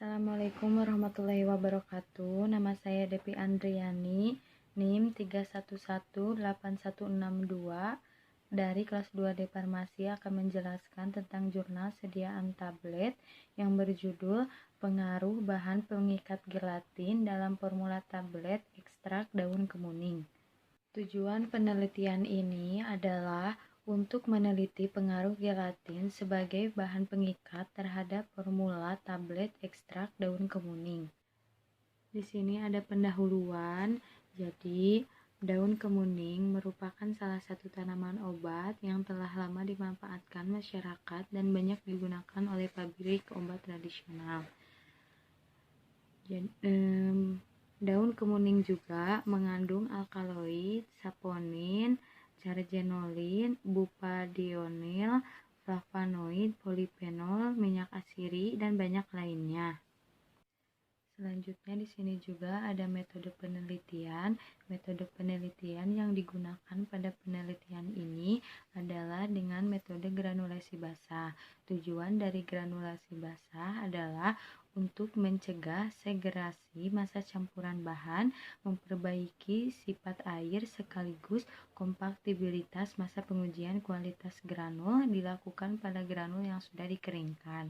Assalamualaikum warahmatullahi wabarakatuh. Nama saya Depi Andriani, NIM 3118162 dari kelas 2D Farmasi akan menjelaskan tentang jurnal sediaan tablet yang berjudul Pengaruh Bahan Pengikat Gelatin dalam Formula Tablet Ekstrak Daun Kemuning. Tujuan penelitian ini adalah untuk meneliti pengaruh gelatin sebagai bahan pengikat terhadap formula tablet ekstrak daun kemuning. Di sini ada pendahuluan. Jadi, daun kemuning merupakan salah satu tanaman obat yang telah lama dimanfaatkan masyarakat dan banyak digunakan oleh pabrik obat tradisional. Daun kemuning juga mengandung alkaloid, saponin, cargenolin, bufadionil, flavonoid, polifenol, minyak asiri, dan banyak lainnya. Selanjutnya di sini juga ada metode penelitian. Metode penelitian yang digunakan pada penelitian ini adalah dengan metode granulasi basah. Tujuan dari granulasi basah adalah untuk mencegah segerasi massa campuran bahan, memperbaiki sifat air sekaligus kompaktibilitas massa pengujian kualitas granul dilakukan pada granul yang sudah dikeringkan.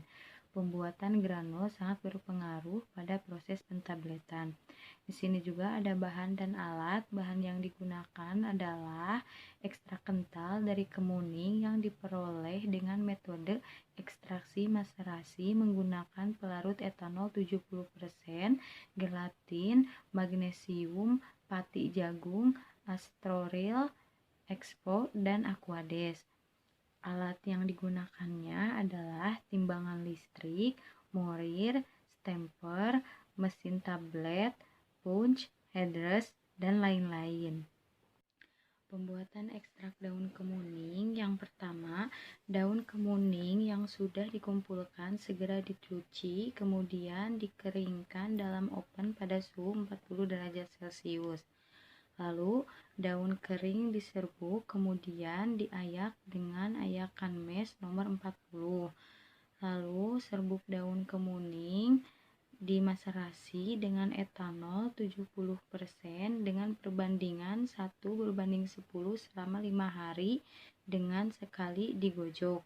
Pembuatan granul sangat berpengaruh pada proses pentabletan. Di sini juga ada bahan dan alat. Bahan yang digunakan adalah ekstrak kental dari kemuning yang diperoleh dengan metode ekstraksi maserasi menggunakan pelarut etanol 70%, gelatin, magnesium, pati jagung, astroril, expo, dan aquades. Alat yang digunakannya adalah timbangan listrik, morir, stamper, mesin tablet, punch, headrest, dan lain-lain. Pembuatan ekstrak daun kemuning. Yang pertama, daun kemuning yang sudah dikumpulkan segera dicuci, kemudian dikeringkan dalam oven pada suhu 40 derajat Celcius. Lalu, daun kering diserbuk, kemudian diayak dengan ayakan mes nomor 40. Lalu, serbuk daun kemuning dimaserasi dengan etanol 70% dengan perbandingan 1:10 selama 5 hari dengan sekali digojok.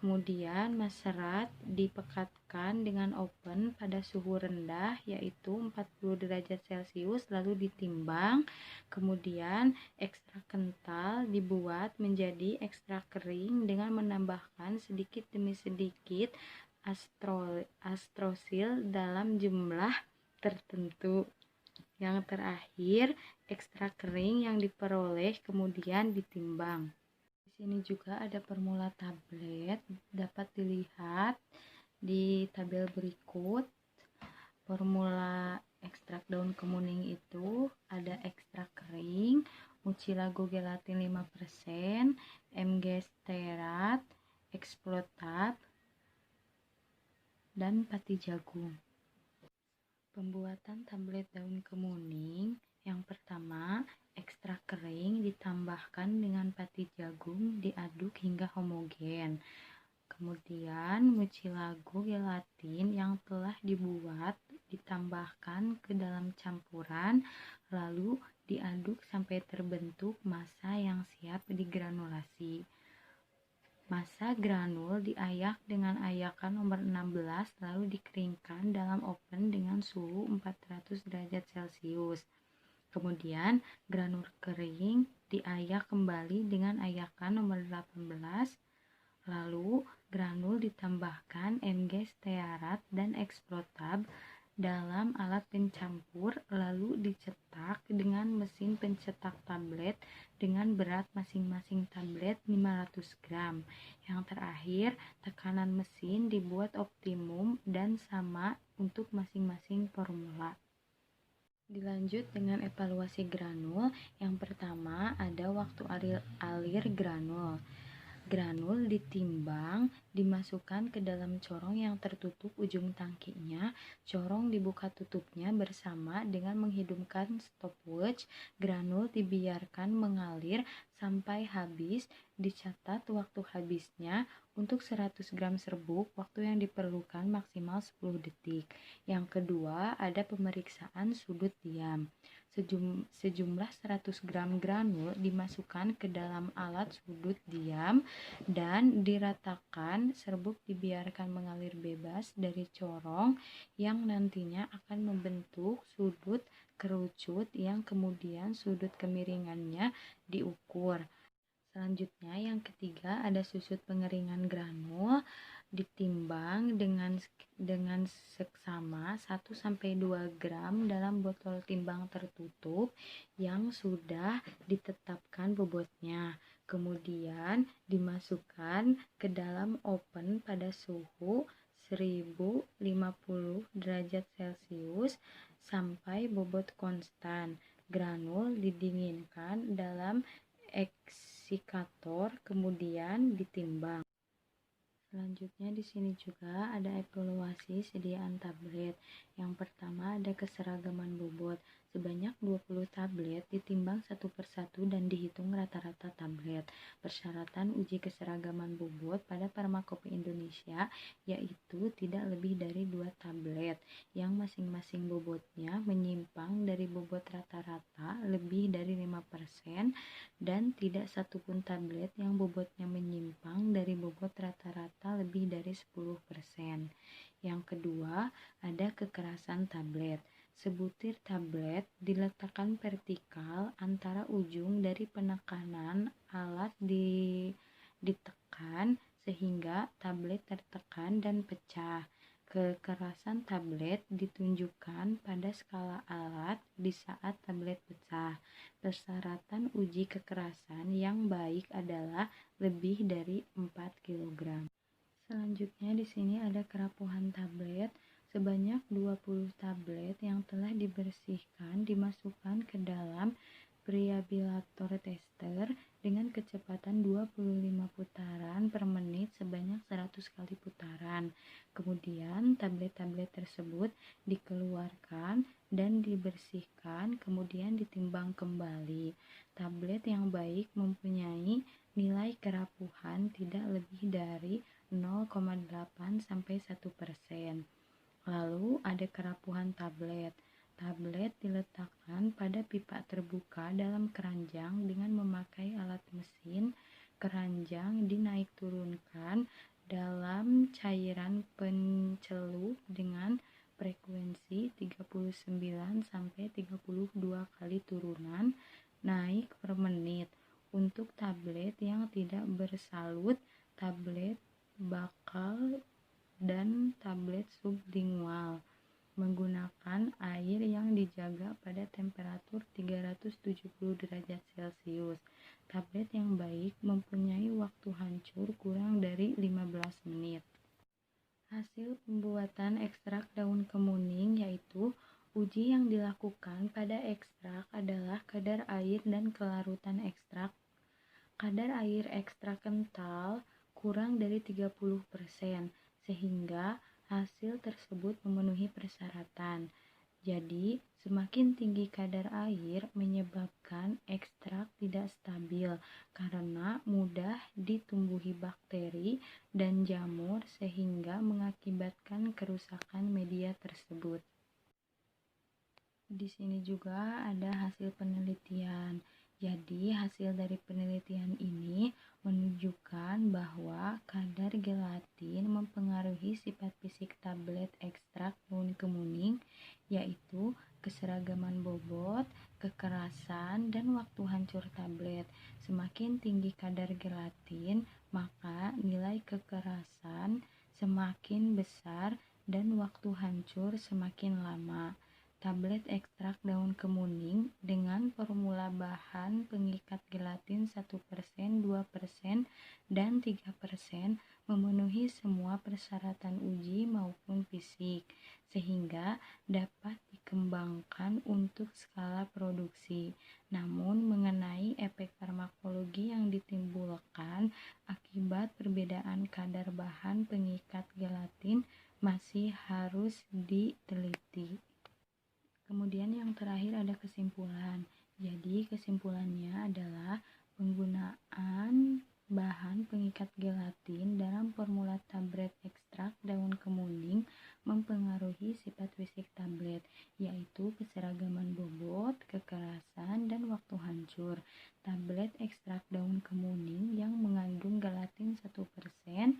Kemudian maserat dipekatkan dengan oven pada suhu rendah yaitu 40 derajat Celcius lalu ditimbang. Kemudian ekstrak kental dibuat menjadi ekstrak kering dengan menambahkan sedikit demi sedikit astrosil dalam jumlah tertentu. Yang terakhir, ekstrak kering yang diperoleh kemudian ditimbang. Di sini juga ada formula tablet, dapat dilihat di tabel berikut. Formula ekstrak daun kemuning itu ada ekstrak kering, mucilago gelatin 5%, MG stearat, explotab, dan pati jagung. Pembuatan tablet daun kemuning. Yang pertama, ekstrak kering ditambahkan dengan pati jagung diaduk hingga homogen. Kemudian mucilago gelatin yang telah dibuat ditambahkan ke dalam campuran lalu diaduk sampai terbentuk massa yang siap digranulasi. Massa granul diayak dengan ayakan nomor 16 lalu dikeringkan dalam oven dengan suhu 400 derajat Celcius. Kemudian granul kering diayak kembali dengan ayakan nomor 18. Lalu granul ditambahkan MG stearat dan explotab dalam alat pencampur lalu dicetak dengan mesin pencetak tablet dengan berat masing-masing tablet 500 gram. Yang terakhir, tekanan mesin dibuat optimum dan sama untuk masing-masing formula. Dilanjut dengan evaluasi granul. Yang pertama ada waktu alir granul. Granul ditimbang, dimasukkan ke dalam corong yang tertutup ujung tangkinya. Corong dibuka tutupnya bersama dengan menghidupkan stopwatch. Granul dibiarkan mengalir sampai habis. Dicatat waktu habisnya Untuk 100 gram serbuk, waktu yang diperlukan maksimal 10 detik. Yang kedua, ada pemeriksaan sudut diam. Sejumlah 100 gram granul dimasukkan ke dalam alat sudut diam dan diratakan. Serbuk dibiarkan mengalir bebas dari corong yang nantinya akan membentuk sudut kerucut yang kemudian sudut kemiringannya diukur. Selanjutnya yang ketiga ada susut pengeringan granul, ditimbang dengan seksama 1-2 gram dalam botol timbang tertutup yang sudah ditetapkan bobotnya. Kemudian dimasukkan ke dalam oven pada suhu 1050 derajat Celcius sampai bobot konstan. Granul didinginkan dalam eksikator kemudian ditimbang. Selanjutnya di sini juga ada evaluasi sediaan tablet. Yang pertama ada keseragaman bobot. Sebanyak 20 tablet ditimbang satu persatu dan dihitung rata-rata tablet. Persyaratan uji keseragaman bobot pada Farmakope Indonesia yaitu tidak lebih dari 2 tablet yang masing-masing bobotnya menyimpang dari bobot rata-rata lebih dari 5% dan tidak satupun tablet yang bobotnya menyimpang dari bobot rata-rata lebih dari 10%. Yang kedua, ada kekerasan tablet. Sebutir tablet diletakkan vertikal antara ujung dari penekanan alat ditekan sehingga tablet tertekan dan pecah. Kekerasan tablet ditunjukkan pada skala alat di saat tablet pecah. Persyaratan uji kekerasan yang baik adalah lebih dari 4 kg. Selanjutnya di sini ada kerapuhan tablet. Sebanyak 20 tablet yang telah dibersihkan dimasukkan ke dalam preabilator tester dengan kecepatan 25 putaran per menit sebanyak 100 kali putaran. Kemudian tablet-tablet tersebut dikeluarkan dan dibersihkan, kemudian ditimbang kembali. Tablet yang baik mempunyai nilai kerapuhan tidak lebih dari 0,8 sampai 1%. Lalu ada kerapuhan tablet. Tablet diletakkan pada pipa terbuka dalam keranjang dengan memakai alat mesin. Keranjang dinaik turunkan dalam cairan pencelup dengan frekuensi 39 sampai 32 kali turunan naik per menit. Untuk tablet yang tidak bersalut, tablet bakal dan tablet sublingual menggunakan air yang dijaga pada temperatur 370 derajat Celcius. Tablet yang baik mempunyai waktu hancur kurang dari 15 menit. Hasil pembuatan ekstrak daun kemuning yaitu uji yang dilakukan pada ekstrak adalah kadar air dan kelarutan ekstrak. Kadar air ekstrak kental kurang dari 30%, sehingga hasil tersebut memenuhi persyaratan. Jadi, semakin tinggi kadar air menyebabkan ekstrak tidak stabil karena mudah ditumbuhi bakteri dan jamur sehingga mengakibatkan kerusakan media tersebut. Di sini juga ada hasil penelitian. Jadi, hasil dari penelitian ini menunjukkan bahwa kadar gelatin mempengaruhi sifat fisik tablet ekstrak daun kemuning, yaitu keseragaman bobot, kekerasan, dan waktu hancur tablet. Semakin tinggi kadar gelatin, maka nilai kekerasan semakin besar dan waktu hancur semakin lama. Tablet ekstrak daun kemuning dengan formula bahan pengikat gelatin 1%, 2%, dan 3% memenuhi semua persyaratan uji maupun fisik, sehingga dapat dikembangkan untuk skala produksi. Namun mengenai efek farmakologi yang ditimbulkan akibat perbedaan kadar bahan pengikat gelatin masih harus diteliti. Kemudian yang terakhir ada kesimpulan. Jadi kesimpulannya adalah penggunaan Bahan pengikat gelatin dalam formula tablet ekstrak daun kemuning mempengaruhi sifat fisik tablet, yaitu keseragaman bobot, kekerasan, dan waktu hancur. Tablet ekstrak daun kemuning yang mengandung gelatin 1%, 2%,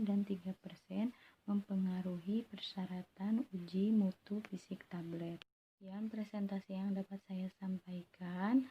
dan 3% mempengaruhi persyaratan uji mutu fisik tablet. Sekian presentasi yang dapat saya sampaikan.